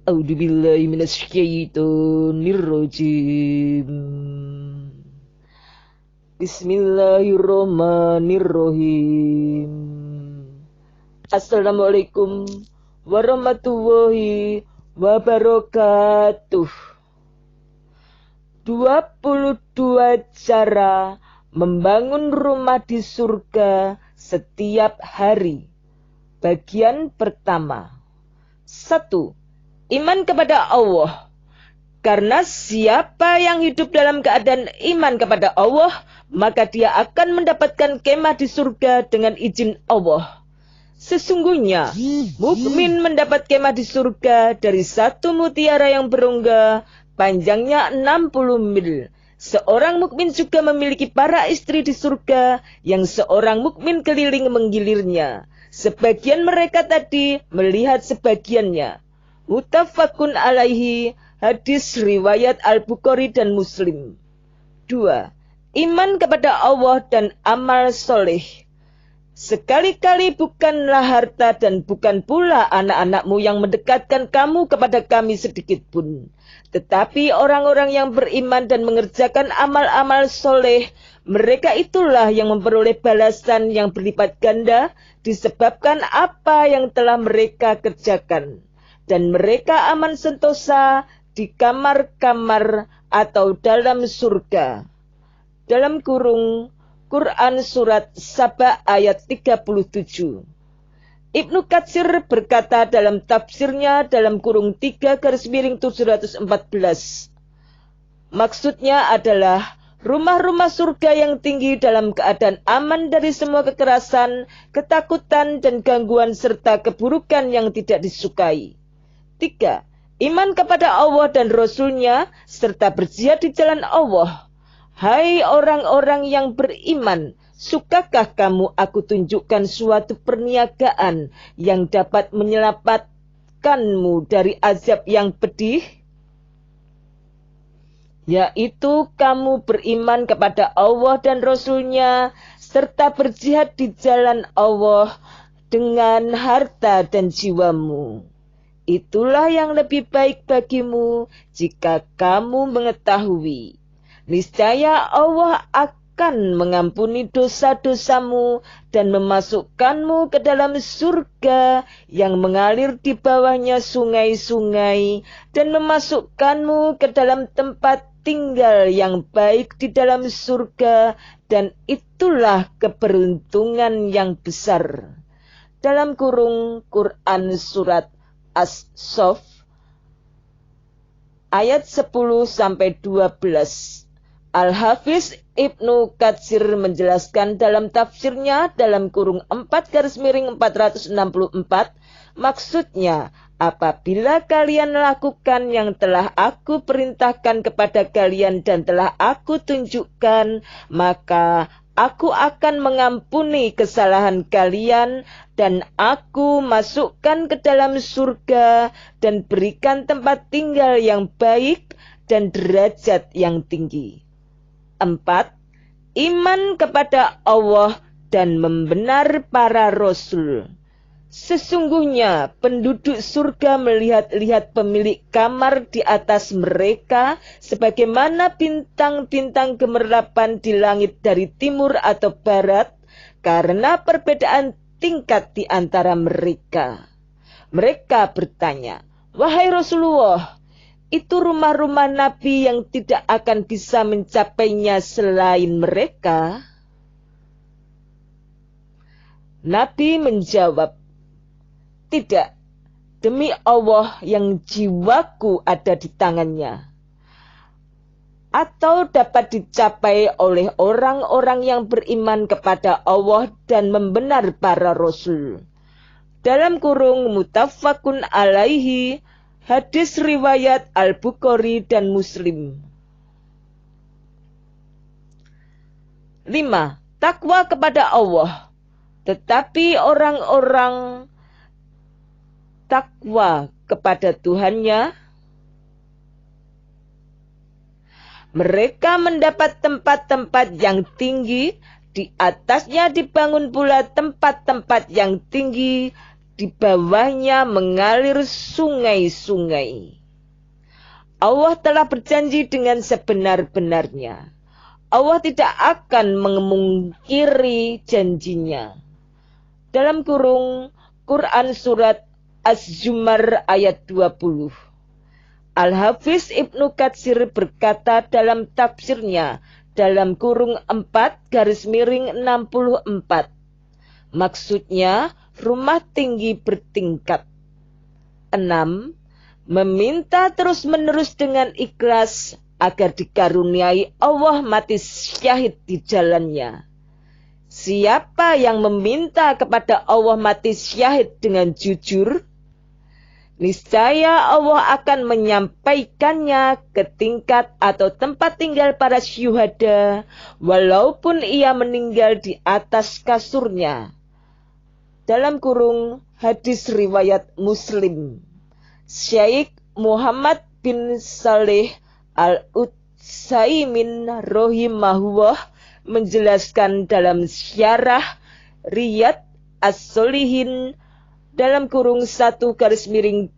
A'udzubillahi minasyaitonirrajim. Bismillahirrahmanirrahim. Assalamualaikum warahmatullahi wabarakatuh. 22 cara membangun rumah di surga setiap hari. Bagian pertama. 1. Iman kepada Allah. Karena siapa yang hidup dalam keadaan iman kepada Allah, maka dia akan mendapatkan kemah di surga dengan izin Allah. Sesungguhnya, mukmin mendapat kemah di surga dari satu mutiara yang berongga, panjangnya 60 mil. Seorang mukmin juga memiliki para istri di surga yang seorang mukmin keliling menggilirnya. Sebagian mereka tadi melihat sebagiannya. Muttafaqun alaihi, hadis riwayat Al-Bukhari dan Muslim. 2. Iman kepada Allah dan amal soleh. Sekali-kali bukanlah harta dan bukan pula anak-anakmu yang mendekatkan kamu kepada kami sedikit pun. Tetapi orang-orang yang beriman dan mengerjakan amal-amal soleh, mereka itulah yang memperoleh balasan yang berlipat ganda disebabkan apa yang telah mereka kerjakan. Dan mereka aman sentosa di kamar-kamar atau dalam surga. Dalam kurung Quran Surat Saba ayat 37. Ibnu Katsir berkata dalam tafsirnya dalam kurung 3-714. Maksudnya adalah rumah-rumah surga yang tinggi dalam keadaan aman dari semua kekerasan, ketakutan, dan gangguan serta keburukan yang tidak disukai. 3. Iman kepada Allah dan Rasul-Nya serta berjihad di jalan Allah. Hai orang-orang yang beriman, sukakah kamu aku tunjukkan suatu perniagaan yang dapat menyelamatkanmu dari azab yang pedih? Yaitu kamu beriman kepada Allah dan Rasul-Nya serta berjihad di jalan Allah dengan harta dan jiwamu. Itulah yang lebih baik bagimu jika kamu mengetahui. Niscaya Allah akan mengampuni dosa-dosamu dan memasukkanmu ke dalam surga yang mengalir di bawahnya sungai-sungai dan memasukkanmu ke dalam tempat tinggal yang baik di dalam surga, dan itulah keberuntungan yang besar. Dalam kurung Quran Surat As-Saff ayat 10-12. Al-Hafiz Ibnu Katsir menjelaskan dalam tafsirnya dalam kurung 4-464, maksudnya, apabila kalian lakukan yang telah aku perintahkan kepada kalian dan telah aku tunjukkan, maka aku akan mengampuni kesalahan kalian dan aku masukkan ke dalam surga dan berikan tempat tinggal yang baik dan derajat yang tinggi. 4. Iman kepada Allah dan membenar para Rasul. Sesungguhnya penduduk surga melihat-lihat pemilik kamar di atas mereka sebagaimana bintang-bintang gemerlapan di langit dari timur atau barat karena perbedaan tingkat di antara mereka. Mereka bertanya, "Wahai Rasulullah, itu rumah-rumah Nabi yang tidak akan bisa mencapainya selain mereka?" Nabi menjawab, "Tidak, demi Allah yang jiwaku ada di tangannya. Atau dapat dicapai oleh orang-orang yang beriman kepada Allah dan membenar para Rasul." Dalam kurung Muttafaqun alaihi, hadis riwayat Al-Bukhari dan Muslim. 5. Takwa kepada Allah. Tetapi orang-orang takwa kepada Tuhannya, mereka mendapat tempat-tempat yang tinggi, di atasnya dibangun pula tempat-tempat yang tinggi, di bawahnya mengalir sungai-sungai. Allah telah berjanji dengan sebenar-benarnya. Allah tidak akan memungkiri janjinya. Dalam kurung Quran surat Az-Zumar ayat 20. Al-Hafiz Ibnu Katsir berkata dalam tafsirnya dalam kurung 4-64. Maksudnya rumah tinggi bertingkat. 6. Meminta terus-menerus dengan ikhlas agar dikaruniai Allah mati syahid di jalannya. Siapa yang meminta kepada Allah mati syahid dengan jujur, niscaya Allah akan menyampaikannya ke tingkat atau tempat tinggal para syuhada, walaupun ia meninggal di atas kasurnya. Dalam kurung hadis riwayat Muslim, Syekh Muhammad bin Saleh Al-Utsaimin rahimahullah menjelaskan dalam syarah Riyad As-Solihin dalam kurung 1-285,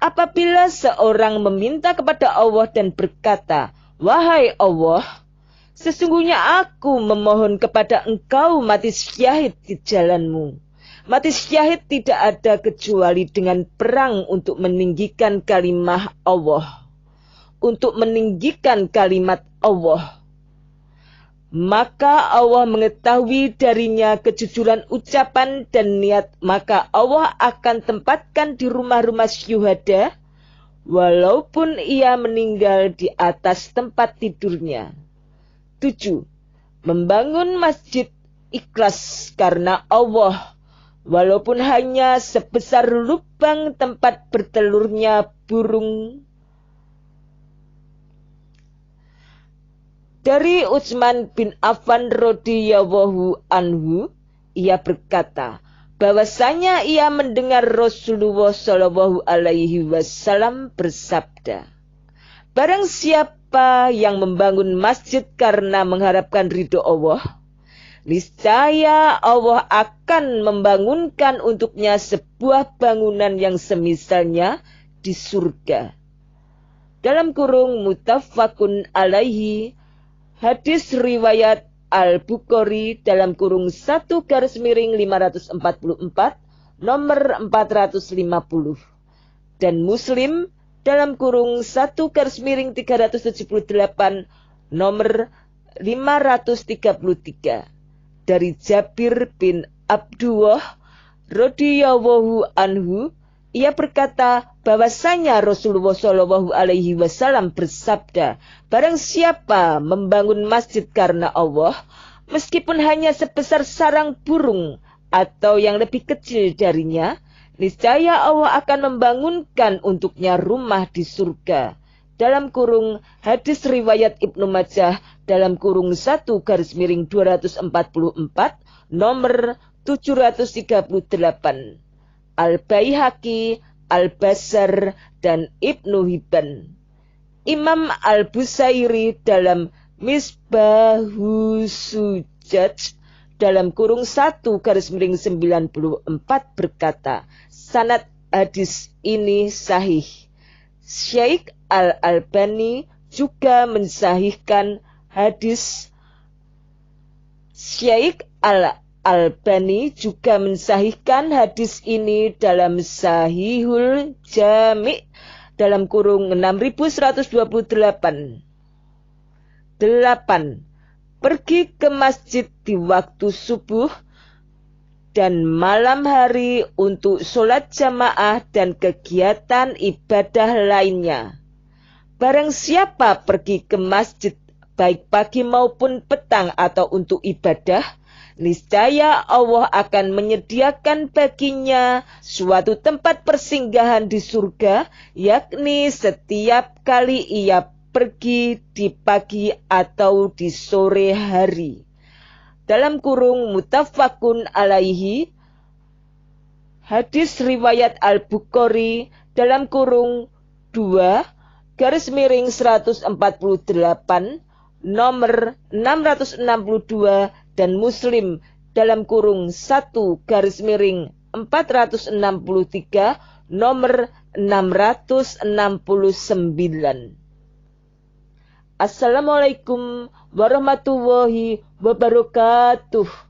apabila seorang meminta kepada Allah dan berkata, "Wahai Allah, sesungguhnya aku memohon kepada Engkau mati syahid di jalan-Mu." Mati syahid tidak ada kecuali dengan perang untuk meninggikan kalimah Allah. Untuk meninggikan kalimat Allah. Maka Allah mengetahui darinya kejujuran ucapan dan niat. Maka Allah akan tempatkan di rumah-rumah syuhada. Walaupun ia meninggal di atas tempat tidurnya. 7. Membangun masjid ikhlas karena Allah. Walaupun hanya sebesar lubang tempat bertelurnya burung. Dari Utsman bin Affan radhiyallahu anhu, ia berkata, bahwasanya ia mendengar Rasulullah shallallahu alaihi wasallam bersabda, barang siapa yang membangun masjid karena mengharapkan ridho Allah, niscaya Allah akan membangunkan untuknya sebuah bangunan yang semisalnya di surga. Dalam kurung muttafaqun alaihi, hadis riwayat Al-Bukhari dalam kurung 1-544 nomor 450 dan Muslim dalam kurung 1-378 nomor 533 dari Jabir bin Abdullah radhiyallahu anhu, ia berkata bahwasanya Rasulullah shallallahu alaihi wasallam bersabda, barang siapa membangun masjid karena Allah, meskipun hanya sebesar sarang burung atau yang lebih kecil darinya, niscaya Allah akan membangunkan untuknya rumah di surga. Dalam kurung hadis riwayat Ibnu Majah dalam kurung 1-244 nomor 738. Al-Baihaqi, Al-Basar, dan Ibnu Hibban. Imam Al-Busairi dalam Misbahus Sujaj dalam kurung 1-94 berkata, sanad hadis ini sahih. Syekh Al-Albani juga mensahihkan hadis. Syekh Al-Albani juga mensahihkan hadis ini dalam Sahihul Jami' dalam kurung 6128. 8. Pergi ke masjid di waktu subuh dan malam hari untuk sholat jamaah dan kegiatan ibadah lainnya. Barang siapa pergi ke masjid baik pagi maupun petang atau untuk ibadah, niscaya Allah akan menyediakan baginya suatu tempat persinggahan di surga, yakni setiap kali ia pergi di pagi atau di sore hari. Dalam kurung muttafaqun alaihi, hadis riwayat Al-Bukhari dalam kurung 2-148 nomor 662 dan Muslim dalam kurung 1/463 nomor 669. Assalamualaikum warahmatullahi wabarakatuh.